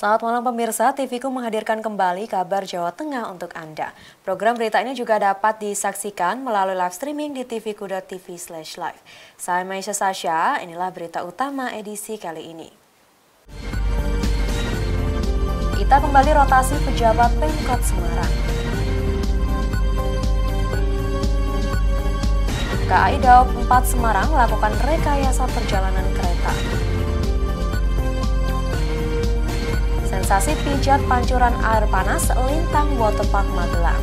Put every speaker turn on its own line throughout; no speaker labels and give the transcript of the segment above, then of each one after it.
Selamat malam pemirsa, TVku menghadirkan kembali kabar Jawa Tengah untuk Anda. Program berita ini juga dapat disaksikan melalui live streaming di tvku.tv/live. Saya Maisha Sasha, inilah berita utama edisi kali ini. Kita kembali rotasi pejabat Pemkot Semarang. KAI Daob 4 Semarang melakukan rekayasa perjalanan kereta. Sensasi pijat pancuran air panas Lintang Waterpark Magelang.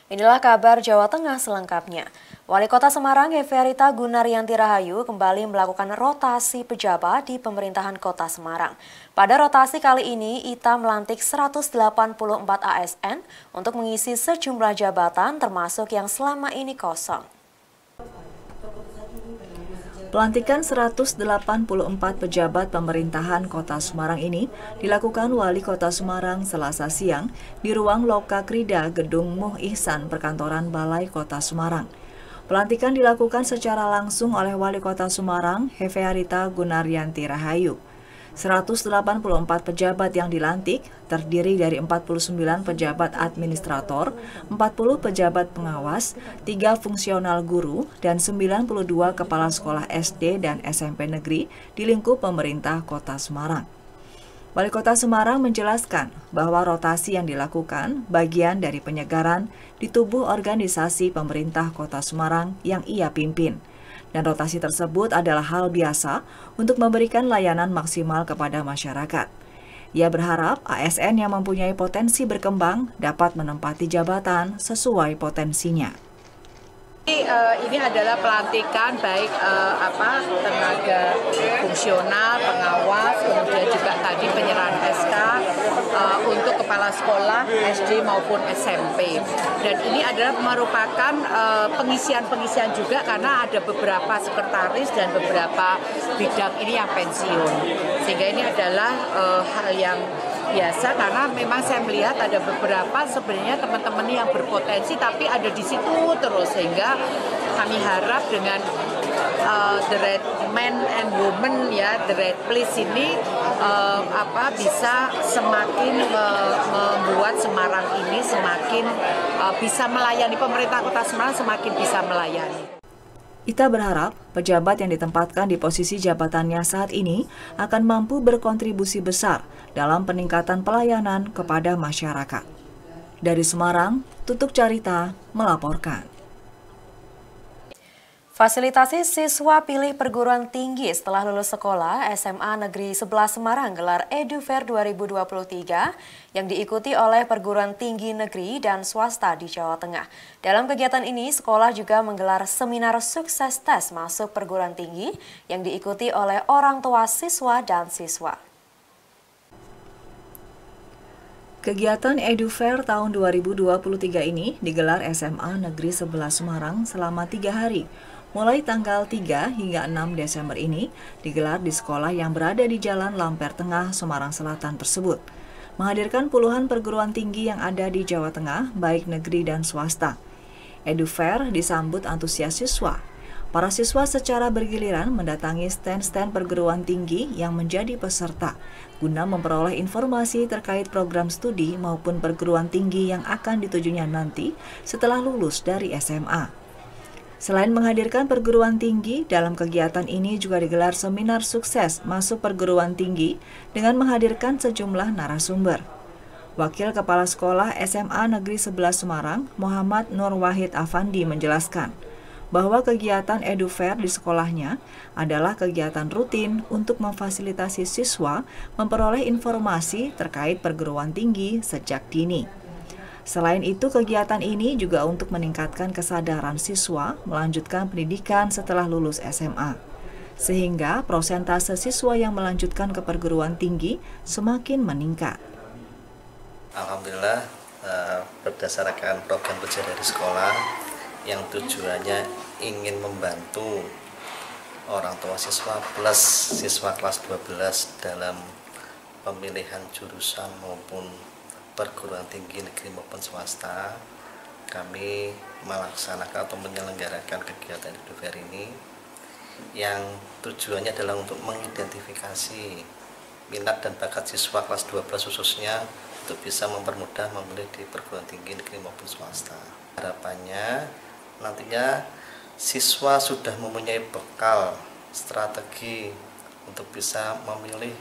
Inilah kabar Jawa Tengah selengkapnya. Wali Kota Semarang Hefearita Gunaryanti Rahayu kembali melakukan rotasi pejabat di pemerintahan Kota Semarang. Pada rotasi kali ini, ITA melantik 184 ASN untuk mengisi sejumlah jabatan termasuk yang selama ini kosong.
Pelantikan 184 pejabat pemerintahan Kota Semarang ini dilakukan Wali Kota Semarang Selasa siang di ruang Loka Krida Gedung Muh Ihsan Perkantoran Balai Kota Semarang. Pelantikan dilakukan secara langsung oleh Wali Kota Semarang Hefearita Gunaryanti Rahayu. 184 pejabat yang dilantik terdiri dari 49 pejabat administrator, 40 pejabat pengawas, 3 fungsional guru, dan 92 kepala sekolah SD dan SMP negeri di lingkup pemerintah Kota Semarang. Wali Kota Semarang menjelaskan bahwa rotasi yang dilakukan bagian dari penyegaran di tubuh organisasi pemerintah Kota Semarang yang ia pimpin. Dan rotasi tersebut adalah hal biasa untuk memberikan layanan maksimal kepada masyarakat. Ia berharap ASN yang mempunyai potensi berkembang dapat menempati jabatan sesuai potensinya.
Ini adalah pelantikan baik tenaga fungsional, pengawas, kemudian juga tadi penyerahan SK untuk kepala sekolah SD maupun SMP. Dan ini adalah merupakan pengisian juga karena ada beberapa sekretaris dan beberapa bidang ini yang pensiun. Sehingga ini adalah hal yang biasa karena memang saya melihat ada beberapa sebenarnya teman-teman yang berpotensi tapi ada di situ terus, sehingga kami harap dengan the right man and woman ya, the right place ini bisa semakin membuat Semarang ini semakin bisa melayani, pemerintah Kota Semarang semakin bisa melayani.
Ita berharap pejabat yang ditempatkan di posisi jabatannya saat ini akan mampu berkontribusi besar dalam peningkatan pelayanan kepada masyarakat. Dari Semarang, Tutuk Carita melaporkan.
Fasilitasi siswa pilih perguruan tinggi setelah lulus sekolah SMA Negeri 11 Semarang gelar EduFair 2023 yang diikuti oleh perguruan tinggi negeri dan swasta di Jawa Tengah. Dalam kegiatan ini, sekolah juga menggelar seminar sukses tes masuk perguruan tinggi yang diikuti oleh orang tua siswa dan siswa.
Kegiatan EduFair tahun 2023 ini digelar SMA Negeri 11 Semarang selama 3 hari. Mulai tanggal 3 hingga 6 Desember ini digelar di sekolah yang berada di Jalan Lamper Tengah, Semarang Selatan tersebut. Menghadirkan puluhan perguruan tinggi yang ada di Jawa Tengah, baik negeri dan swasta. EduFair disambut antusias siswa. Para siswa secara bergiliran mendatangi stand-stand perguruan tinggi yang menjadi peserta, guna memperoleh informasi terkait program studi maupun perguruan tinggi yang akan ditujunya nanti setelah lulus dari SMA. Selain menghadirkan perguruan tinggi, dalam kegiatan ini juga digelar seminar sukses masuk perguruan tinggi dengan menghadirkan sejumlah narasumber. Wakil Kepala Sekolah SMA Negeri 11 Semarang, Muhammad Nur Wahid Afandi menjelaskan bahwa kegiatan EduFair di sekolahnya adalah kegiatan rutin untuk memfasilitasi siswa memperoleh informasi terkait perguruan tinggi sejak dini. Selain itu, kegiatan ini juga untuk meningkatkan kesadaran siswa melanjutkan pendidikan setelah lulus SMA, sehingga prosentase siswa yang melanjutkan ke perguruan tinggi semakin meningkat.
Alhamdulillah, berdasarkan program kerja dari sekolah yang tujuannya ingin membantu orang tua siswa plus siswa kelas 12 dalam pemilihan jurusan maupun perguruan tinggi negeri maupun swasta, kami melaksanakan atau menyelenggarakan kegiatan EduFair ini yang tujuannya adalah untuk mengidentifikasi minat dan bakat siswa kelas 12 khususnya untuk bisa mempermudah memilih di perguruan tinggi negeri maupun swasta. Harapannya nantinya siswa sudah mempunyai bekal strategi untuk bisa memilih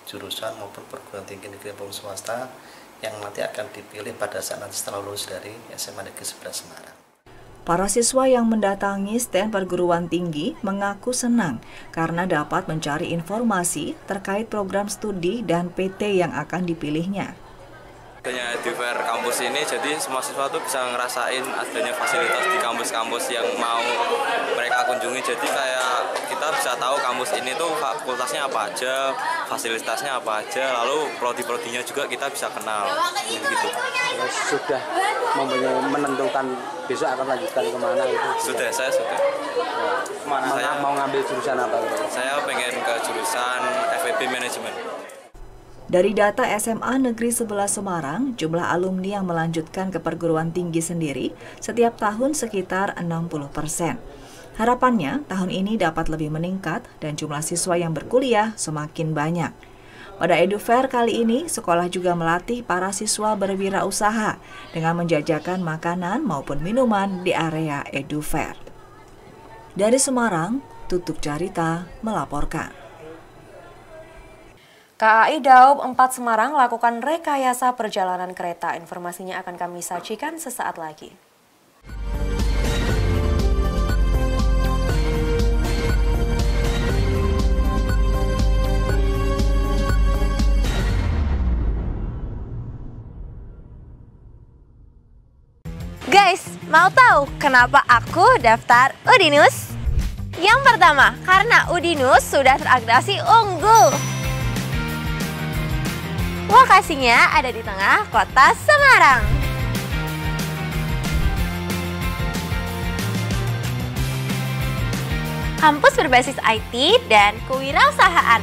jurusan maupun perguruan tinggi negeri maupun swasta yang nanti akan dipilih pada saat nanti setelah lulus dari SMA Negeri 11 Semarang.
Para siswa yang mendatangi stand perguruan tinggi mengaku senang karena dapat mencari informasi terkait program studi dan PT yang akan dipilihnya.
Adanya EduFair kampus ini, jadi semua siswa tuh bisa ngerasain adanya fasilitas di kampus-kampus yang mau mereka kunjungi. Jadi kayak kita bisa tahu kampus ini tuh fakultasnya apa aja, fasilitasnya apa aja, lalu prodi-prodinya juga kita bisa kenal. Gitu.
Sudah menentukan besok akan lanjutkan kemana itu?
Sudah, saya sudah.
Saya mau ngambil jurusan apa?
Saya pengen ke jurusan FEB Manajemen.
Dari data SMA Negeri 11 Semarang, jumlah alumni yang melanjutkan ke perguruan tinggi sendiri setiap tahun sekitar 60%. Harapannya, tahun ini dapat lebih meningkat dan jumlah siswa yang berkuliah semakin banyak. Pada EduFair kali ini, sekolah juga melatih para siswa berwirausaha dengan menjajakan makanan maupun minuman di area EduFair. Dari Semarang, Tutuk Carita melaporkan.
KAI Daob 4 Semarang lakukan rekayasa perjalanan kereta. Informasinya akan kami sajikan sesaat lagi.
Guys, mau tahu kenapa aku daftar Udinus? Yang pertama, karena Udinus sudah terakreditasi unggul. Lokasinya ada di tengah kota Semarang. Kampus berbasis IT dan kewirausahaan.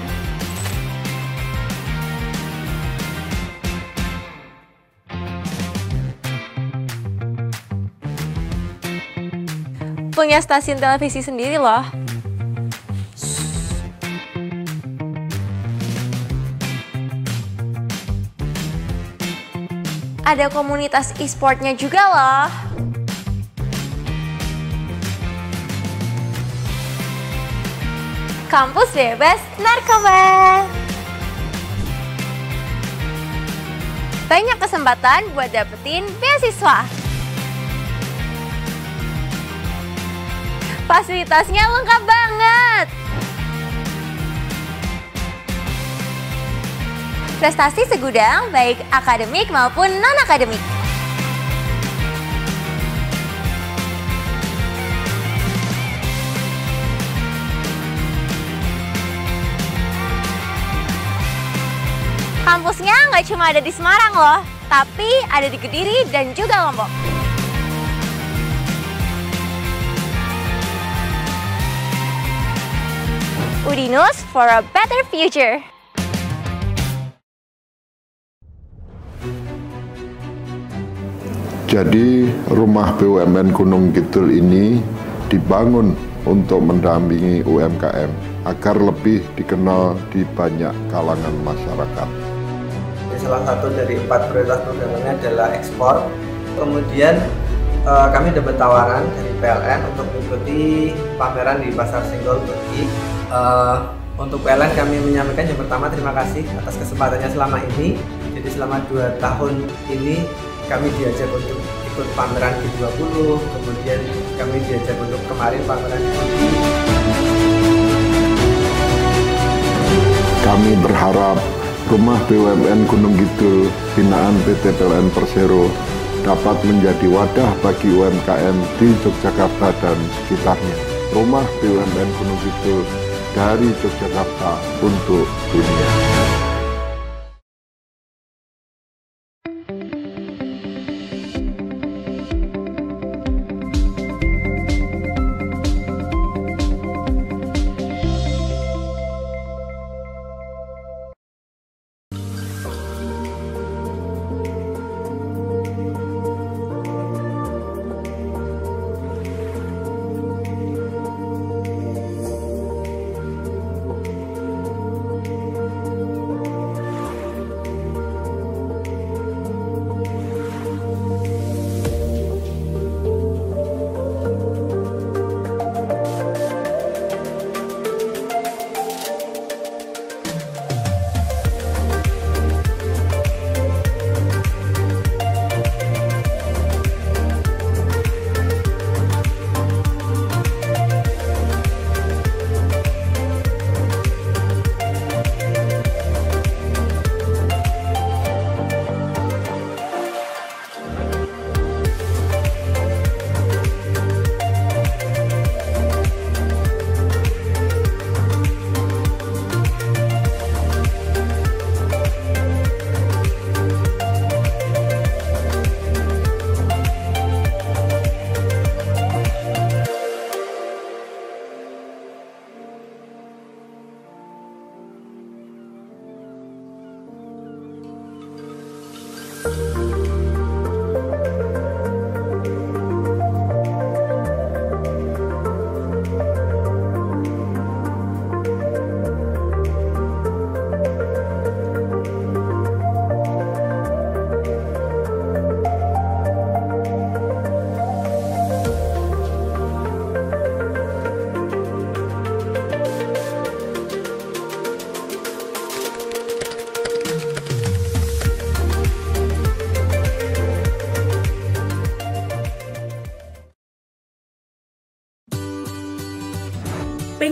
Punya stasiun televisi sendiri loh. Ada komunitas e-sportnya juga loh. Kampus bebas narkoba. Banyak kesempatan buat dapetin beasiswa. Fasilitasnya lengkap banget. Prestasi segudang, baik akademik maupun non-akademik. Kampusnya nggak cuma ada di Semarang loh, tapi ada di Kediri dan juga Lombok. Udinus for a better future.
Jadi rumah BUMN Gunung Kidul ini dibangun untuk mendampingi UMKM agar lebih dikenal di banyak kalangan masyarakat.
Salah satu dari 4 prioritas programnya adalah ekspor. Kemudian kami dapat tawaran dari PLN untuk mengikuti pameran di Pasar Senggol Turki. Untuk PLN kami menyampaikan yang pertama terima kasih atas kesempatannya selama ini. Jadi selama 2 tahun ini kami diajak untuk ikut pameran G20, kemudian kami diajak untuk kemarin pameran di Turki.
Kami berharap rumah BUMN Gunung Kidul binaan PT PLN Persero dapat menjadi wadah bagi UMKM di Yogyakarta dan sekitarnya. Rumah BUMN Gunung Kidul dari Yogyakarta untuk dunia.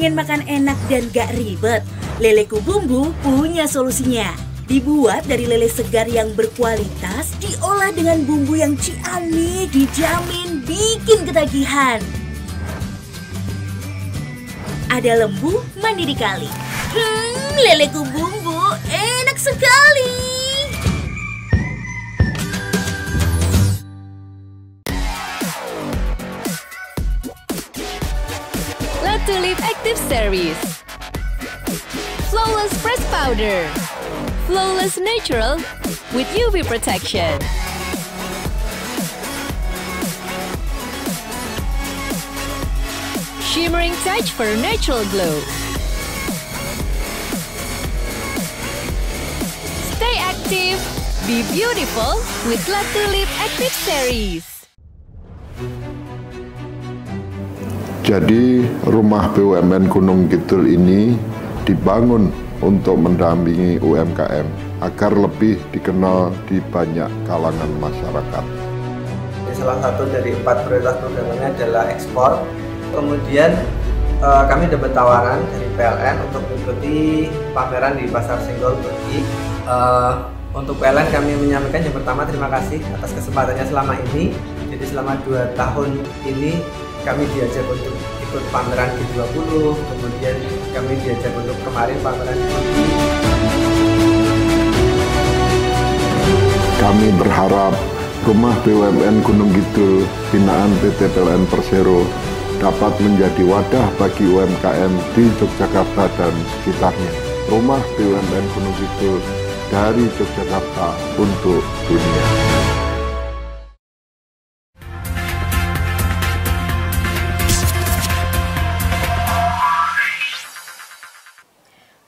Pengen makan enak dan gak ribet? Leleku Bumbu punya solusinya. Dibuat dari lele segar yang berkualitas, diolah dengan bumbu yang ciamik, dijamin bikin ketagihan. Ada lembu mandi di kali. Leleku Bumbu enak sekali.
La Tulipe Active Series. Flawless Press Powder. Flawless Natural with UV protection. Shimmering touch for natural glow. Stay active, be beautiful with La Tulipe Active Series.
Jadi rumah BUMN Gunung Kidul ini dibangun untuk mendampingi UMKM agar lebih dikenal di banyak kalangan masyarakat.
Salah satu dari 4 prioritas programnya adalah ekspor. Kemudian kami dapat tawaran dari PLN untuk mengikuti pameran di Pasar Senggol Turki. Untuk PLN kami menyampaikan yang pertama terima kasih atas kesempatannya selama ini. Jadi selama 2 tahun ini kami diajak untuk ikut pameran G20, kemudian kami diajak untuk kemarin pameran di Turki.
Kami berharap rumah BUMN Gunung Kidul binaan PT PLN Persero dapat menjadi wadah bagi UMKM di Yogyakarta dan sekitarnya. Rumah BUMN Gunung Kidul dari Yogyakarta untuk dunia.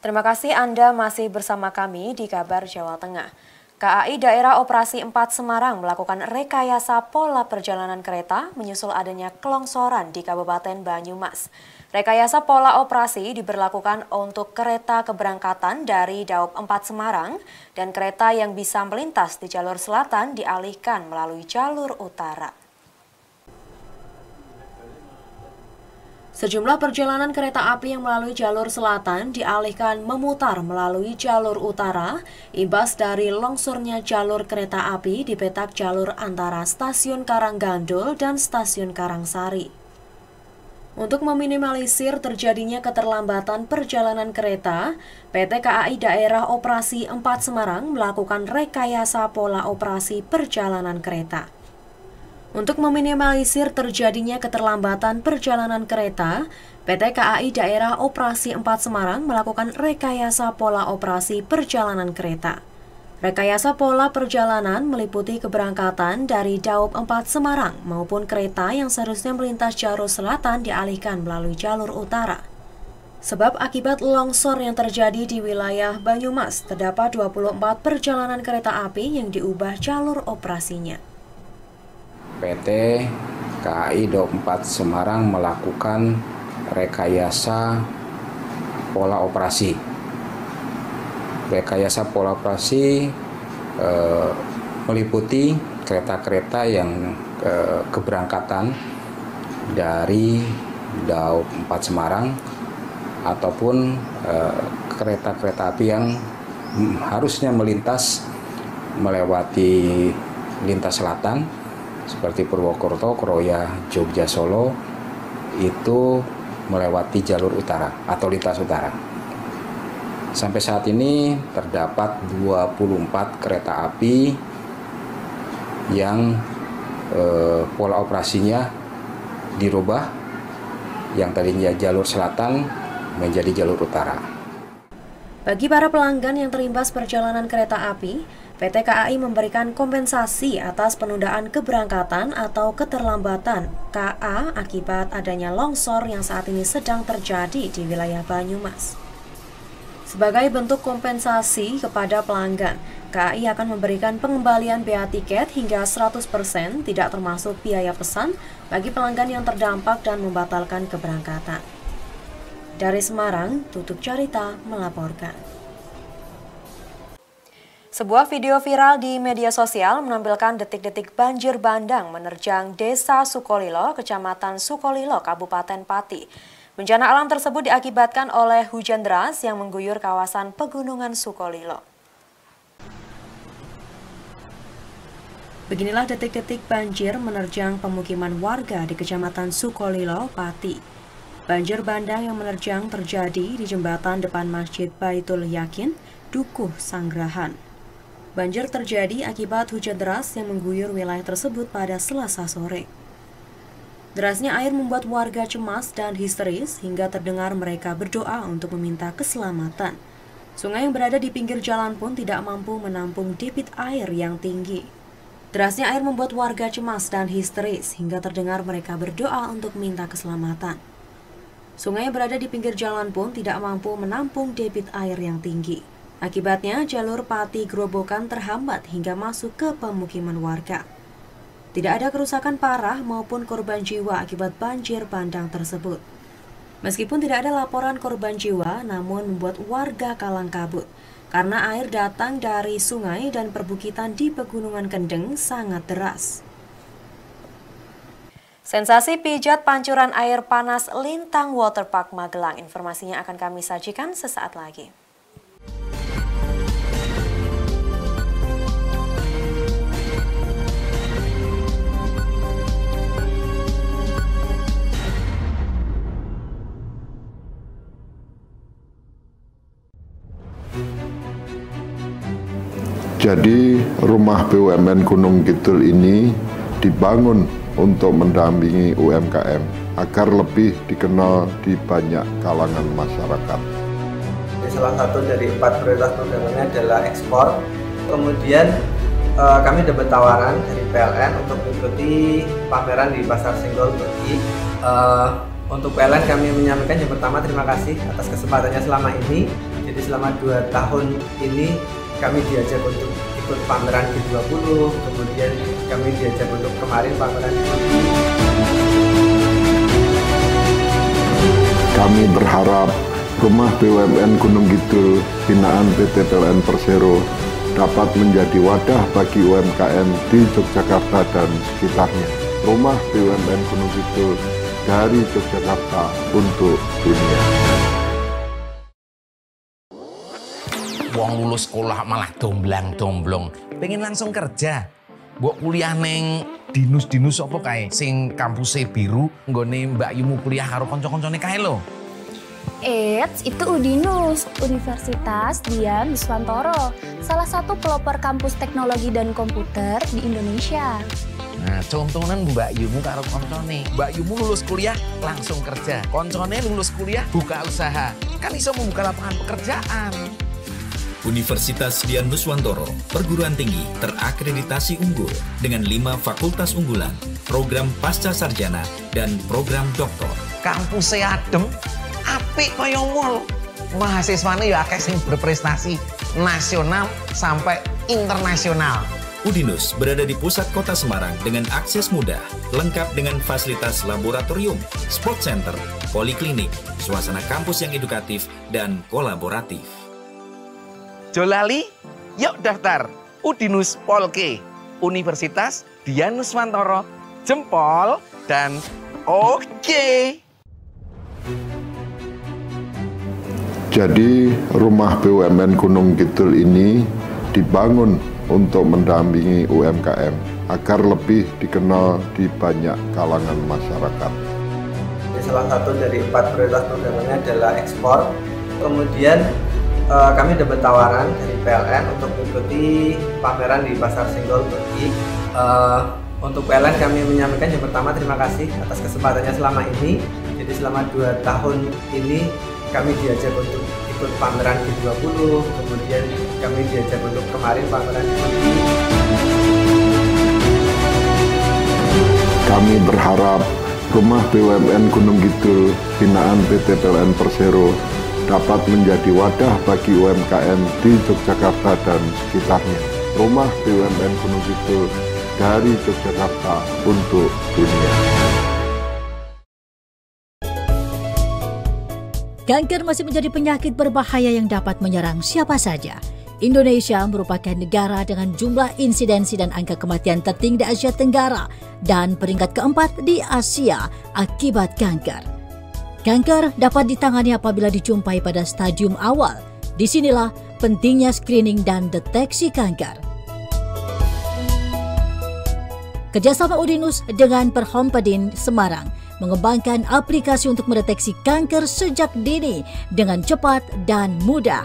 Terima kasih Anda masih bersama kami di Kabar Jawa Tengah. KAI Daerah Operasi 4 Semarang melakukan rekayasa pola perjalanan kereta menyusul adanya kelongsoran di Kabupaten Banyumas. Rekayasa pola operasi diberlakukan untuk kereta keberangkatan dari Daop 4 Semarang dan kereta yang bisa melintas di jalur selatan dialihkan melalui jalur utara. Sejumlah perjalanan kereta api yang melalui jalur selatan dialihkan memutar melalui jalur utara, imbas dari longsornya jalur kereta api di petak jalur antara Stasiun Karanggandul dan Stasiun Karangsari. Untuk meminimalisir terjadinya keterlambatan perjalanan kereta, PT KAI Daerah Operasi 4 Semarang melakukan rekayasa pola operasi perjalanan kereta. Untuk meminimalisir terjadinya keterlambatan perjalanan kereta, PT KAI Daerah Operasi 4 Semarang melakukan rekayasa pola operasi perjalanan kereta. Rekayasa pola perjalanan meliputi keberangkatan dari Daop 4 Semarang maupun kereta yang seharusnya melintas jalur selatan dialihkan melalui jalur utara. Sebab akibat longsor yang terjadi di wilayah Banyumas, terdapat 24 perjalanan kereta api yang diubah jalur operasinya.
PT KAI Daop 4 Semarang melakukan rekayasa pola operasi. Rekayasa pola operasi meliputi kereta-kereta yang keberangkatan dari Daop 4 Semarang ataupun kereta-kereta api yang harusnya melintas melewati lintas selatan seperti Purwokerto, Kroya, Jogja, Solo itu melewati jalur utara atau lintas utara. Sampai saat ini terdapat 24 kereta api yang pola operasinya dirubah, yang tadinya jalur selatan menjadi jalur utara.
Bagi para pelanggan yang terimbas perjalanan kereta api, PT KAI memberikan kompensasi atas penundaan keberangkatan atau keterlambatan KA akibat adanya longsor yang saat ini sedang terjadi di wilayah Banyumas. Sebagai bentuk kompensasi kepada pelanggan, KAI akan memberikan pengembalian bea tiket hingga 100% tidak termasuk biaya pesan bagi pelanggan yang terdampak dan membatalkan keberangkatan. Dari Semarang, Tutuk Carita melaporkan. Sebuah video viral di media sosial menampilkan detik-detik banjir bandang menerjang Desa Sukolilo, Kecamatan Sukolilo, Kabupaten Pati. Bencana alam tersebut diakibatkan oleh hujan deras yang mengguyur kawasan Pegunungan Sukolilo. Beginilah detik-detik banjir menerjang pemukiman warga di Kecamatan Sukolilo, Pati. Banjir bandang yang menerjang terjadi di jembatan depan Masjid Baitul Yakin, Dukuh, Sanggrahan. Banjir terjadi akibat hujan deras yang mengguyur wilayah tersebut pada Selasa sore. Derasnya air membuat warga cemas dan histeris hingga terdengar mereka berdoa untuk meminta keselamatan. Sungai yang berada di pinggir jalan pun tidak mampu menampung debit air yang tinggi. Derasnya air membuat warga cemas dan histeris hingga terdengar mereka berdoa untuk minta keselamatan. Sungai yang berada di pinggir jalan pun tidak mampu menampung debit air yang tinggi. Akibatnya jalur Pati Grobogan terhambat hingga masuk ke pemukiman warga. Tidak ada kerusakan parah maupun korban jiwa akibat banjir bandang tersebut. Meskipun tidak ada laporan korban jiwa, namun membuat warga kalang kabut karena air datang dari sungai dan perbukitan di Pegunungan Kendeng sangat deras. Sensasi pijat pancuran air panas Lintang Waterpark Magelang. Informasinya akan kami sajikan sesaat lagi.
Jadi rumah BUMN Gunung Kidul ini dibangun untuk mendampingi UMKM agar lebih dikenal di banyak kalangan masyarakat.
Salah satu dari 4 prioritas programnya adalah ekspor. Kemudian kami dapat tawaran dari PLN untuk mengikuti pameran di Pasar Senggol Turki. Untuk PLN kami menyampaikan yang pertama terima kasih atas kesempatannya selama ini. Jadi selama 2 tahun ini kami diajak untuk ikut pameran G20, kemudian kami diajak untuk kemarin pameran di Turki.
Kami berharap rumah BUMN Gunung Kidul binaan PT PLN Persero dapat menjadi wadah bagi UMKM di Yogyakarta dan sekitarnya. Rumah BUMN Gunung Kidul dari Yogyakarta untuk dunia.
Wong lulus sekolah malah domblang-domblong, pengen langsung kerja. Mbok kuliah neng dinus-dinus apa kae sing kampusnya biru, nggone Mbak Yumu kuliah karo kanca-kancane kae lho.
Itu Udinus, Universitas Dian Wiswantoro, salah satu pelopor kampus teknologi dan komputer di Indonesia.
Nah, contohnya Mbak Yumu karo koncone. Mbak Yumu lulus kuliah langsung kerja, koncone lulus kuliah buka usaha. Kan iso membuka lapangan pekerjaan.
Universitas Dian Wiswantoro, perguruan tinggi terakreditasi unggul dengan 5 fakultas unggulan, program pasca sarjana, dan program doktor.
Kampusnya adem, apik kaya mall. Mahasiswane ya akeh sing berprestasi nasional sampai internasional.
Udinus berada di pusat kota Semarang dengan akses mudah, lengkap dengan fasilitas laboratorium, sport center, poliklinik, suasana kampus yang edukatif dan kolaboratif.
Jolali, yuk daftar Udinus Polke, Universitas Dian Wiswantoro, jempol dan oke.
Jadi rumah BUMN Gunung Kidul ini dibangun untuk mendampingi UMKM agar lebih dikenal di banyak kalangan masyarakat.
Salah satu dari 4 prioritas programnya adalah ekspor. Kemudian kami dapat tawaran dari PLN untuk mengikuti pameran di Pasar Senggol Turki. Untuk PLN kami menyampaikan yang pertama terima kasih atas kesempatannya selama ini. Jadi selama 2 tahun ini kami diajak untuk ikut pameran G20, kemudian kami diajak untuk kemarin pameran di Turki.
Kami berharap rumah BUMN Gunung Kidul binaan PT PLN Persero dapat menjadi wadah bagi UMKM di Yogyakarta dan sekitarnya. Rumah BUMN Gunung Kidul dari Yogyakarta untuk dunia.
Kanker masih menjadi penyakit berbahaya yang dapat menyerang siapa saja. Indonesia merupakan negara dengan jumlah insidensi dan angka kematian tertinggi di Asia Tenggara dan peringkat keempat di Asia akibat kanker. Kanker dapat ditangani apabila dijumpai pada stadium awal. Disinilah pentingnya screening dan deteksi kanker. Kerjasama Udinus dengan Perhompedin Semarang mengembangkan aplikasi untuk mendeteksi kanker sejak dini dengan cepat dan mudah.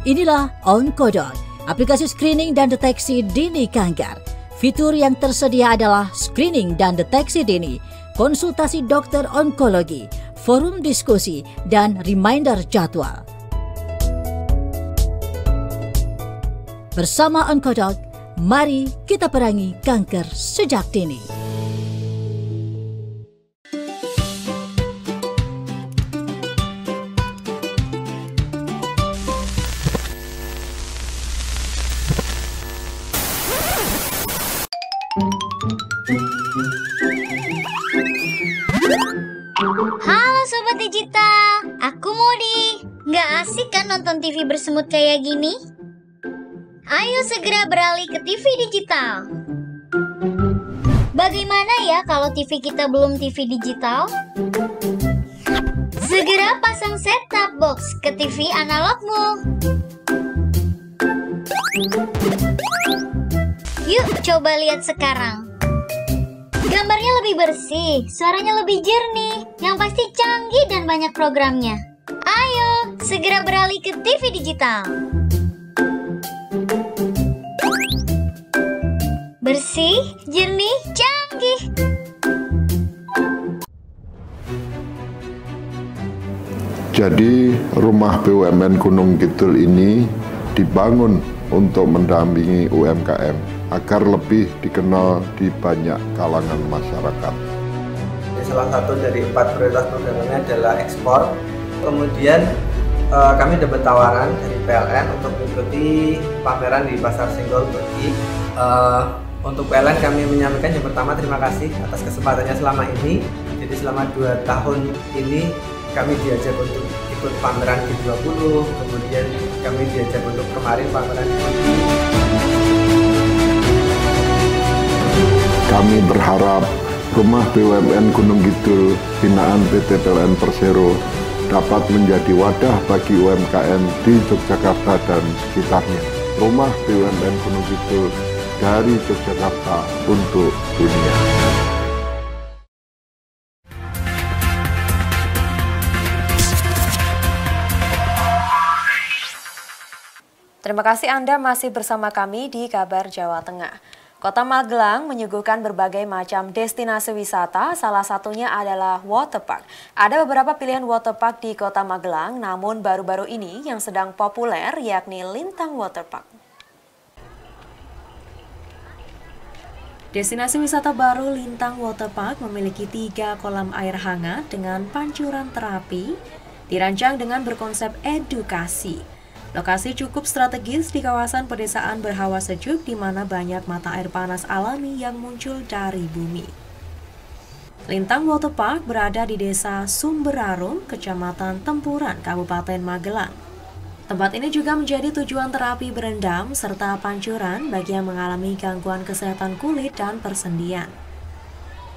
Inilah Onkodot, aplikasi screening dan deteksi dini kanker. Fitur yang tersedia adalah screening dan deteksi dini, konsultasi dokter onkologi, forum diskusi, dan reminder jadwal. Bersama Onkodot, mari kita perangi kanker sejak dini.
Halo Sobat Digital, aku Modi. Nggak asik kan nonton TV bersemut kayak gini? Ayo segera beralih ke TV digital. Bagaimana ya kalau TV kita belum TV digital? Segera pasang set-top box ke TV analogmu. Yuk coba lihat sekarang. Gambarnya lebih bersih, suaranya lebih jernih, yang pasti canggih dan banyak programnya. Ayo, segera beralih ke TV digital. Bersih, jernih, canggih.
Jadi, rumah BUMN Gunung Kidul ini dibangun untuk mendampingi UMKM agar lebih dikenal di banyak kalangan masyarakat.
Salah satu dari 4 prioritas programnya adalah ekspor. Kemudian kami dapat tawaran dari PLN untuk mengikuti pameran di Pasar Senggol Turki. Untuk PLN kami menyampaikan yang pertama terima kasih atas kesempatannya selama ini. Jadi selama 2 tahun ini kami diajak untuk ikut pameran G20, kemudian kami diajak untuk kemarin pameran di Turki.
Kami berharap rumah BUMN Gunung Kidul binaan PT PLN Persero dapat menjadi wadah bagi UMKM di Yogyakarta dan sekitarnya. Rumah BUMN Gunung Kidul dari Yogyakarta untuk dunia.
Terima kasih Anda masih bersama kami di Kabar Jawa Tengah. Kota Magelang menyuguhkan berbagai macam destinasi wisata, salah satunya adalah waterpark. Ada beberapa pilihan waterpark di Kota Magelang, namun baru-baru ini yang sedang populer yakni Lintang Waterpark. Destinasi wisata baru Lintang Waterpark memiliki 3 kolam air hangat dengan pancuran terapi, dirancang dengan berkonsep edukasi. Lokasi cukup strategis di kawasan pedesaan berhawa sejuk di mana banyak mata air panas alami yang muncul dari bumi. Lintang Waterpark berada di Desa Sumberarum, Kecamatan Tempuran, Kabupaten Magelang. Tempat ini juga menjadi tujuan terapi berendam serta pancuran bagi yang mengalami gangguan kesehatan kulit dan persendian.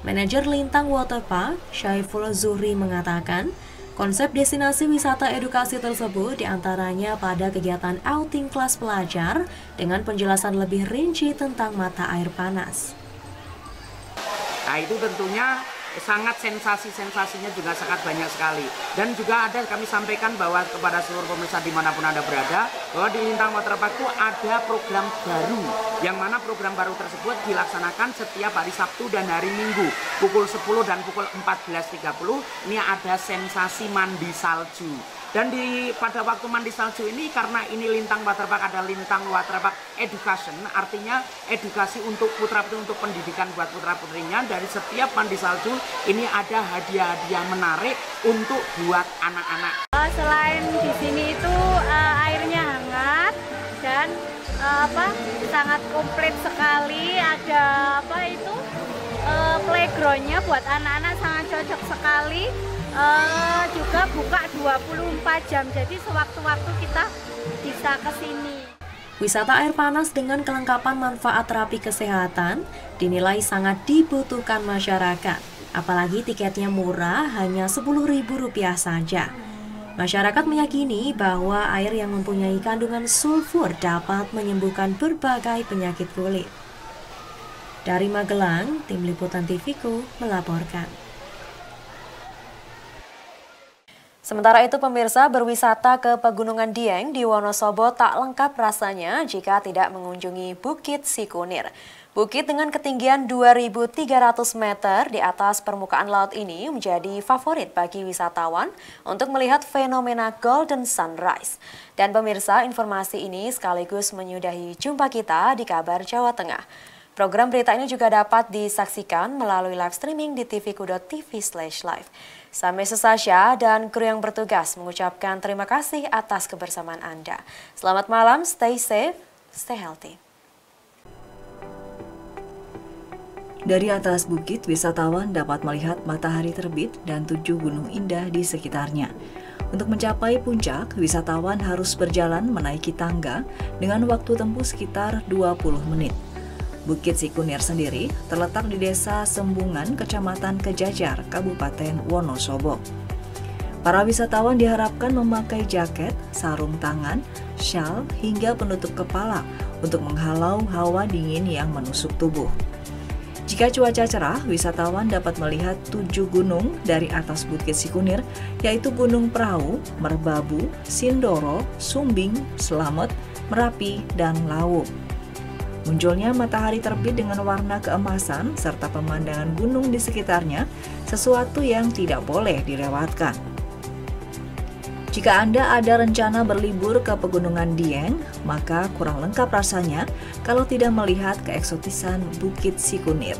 Manajer Lintang Waterpark, Syaiful Zuhri mengatakan, konsep destinasi wisata edukasi tersebut diantaranya pada kegiatan outing kelas pelajar dengan penjelasan lebih rinci tentang mata air panas.
Nah itu tentunya sangat sensasinya juga sangat banyak sekali. Dan juga ada kami sampaikan bahwa kepada seluruh pemirsa dimanapun Anda berada, bahwa di Lintang Waterpark itu ada program baru, yang mana program baru tersebut dilaksanakan setiap hari Sabtu dan hari Minggu, pukul 10 dan pukul 14.30, ini ada sensasi mandi salju. Dan pada waktu mandi salju ini, karena ini Lintang Waterpark ada Lintang Waterpark Education, artinya edukasi untuk putra-putri, untuk pendidikan buat putra-putrinya. Dari setiap mandi salju ini ada hadiah-hadiah menarik untuk buat anak-anak.
Selain di sini itu airnya hangat dan sangat komplit sekali. Ada playgroundnya buat anak-anak sangat cocok sekali. Juga buka 24 jam, jadi sewaktu-waktu kita bisa ke sini.
Wisata air panas dengan kelengkapan manfaat terapi kesehatan dinilai sangat dibutuhkan masyarakat. Apalagi tiketnya murah, hanya Rp10.000 saja. Masyarakat meyakini bahwa air yang mempunyai kandungan sulfur dapat menyembuhkan berbagai penyakit kulit. Dari Magelang, Tim Liputan TVku melaporkan. Sementara itu pemirsa, berwisata ke Pegunungan Dieng di Wonosobo tak lengkap rasanya jika tidak mengunjungi Bukit Sikunir. Bukit dengan ketinggian 2.300 meter di atas permukaan laut ini menjadi favorit bagi wisatawan untuk melihat fenomena Golden Sunrise. Dan pemirsa, informasi ini sekaligus menyudahi jumpa kita di Kabar Jawa Tengah. Program berita ini juga dapat disaksikan melalui live streaming di tvku.tv/live. Sampai Sasha dan kru yang bertugas mengucapkan terima kasih atas kebersamaan Anda. Selamat malam, stay safe, stay healthy.
Dari atas bukit, wisatawan dapat melihat matahari terbit dan 7 gunung indah di sekitarnya. Untuk mencapai puncak, wisatawan harus berjalan menaiki tangga dengan waktu tempuh sekitar 20 menit. Bukit Sikunir sendiri terletak di Desa Sembungan, Kecamatan Kejajar, Kabupaten Wonosobo. Para wisatawan diharapkan memakai jaket, sarung tangan, syal, hingga penutup kepala untuk menghalau hawa dingin yang menusuk tubuh. Jika cuaca cerah, wisatawan dapat melihat 7 gunung dari atas Bukit Sikunir, yaitu Gunung Prau, Merbabu, Sindoro, Sumbing, Slamet, Merapi, dan Lawu. Munculnya matahari terbit dengan warna keemasan serta pemandangan gunung di sekitarnya, sesuatu yang tidak boleh dilewatkan. Jika Anda ada rencana berlibur ke Pegunungan Dieng, maka kurang lengkap rasanya kalau tidak melihat keeksotisan Bukit Sikunir.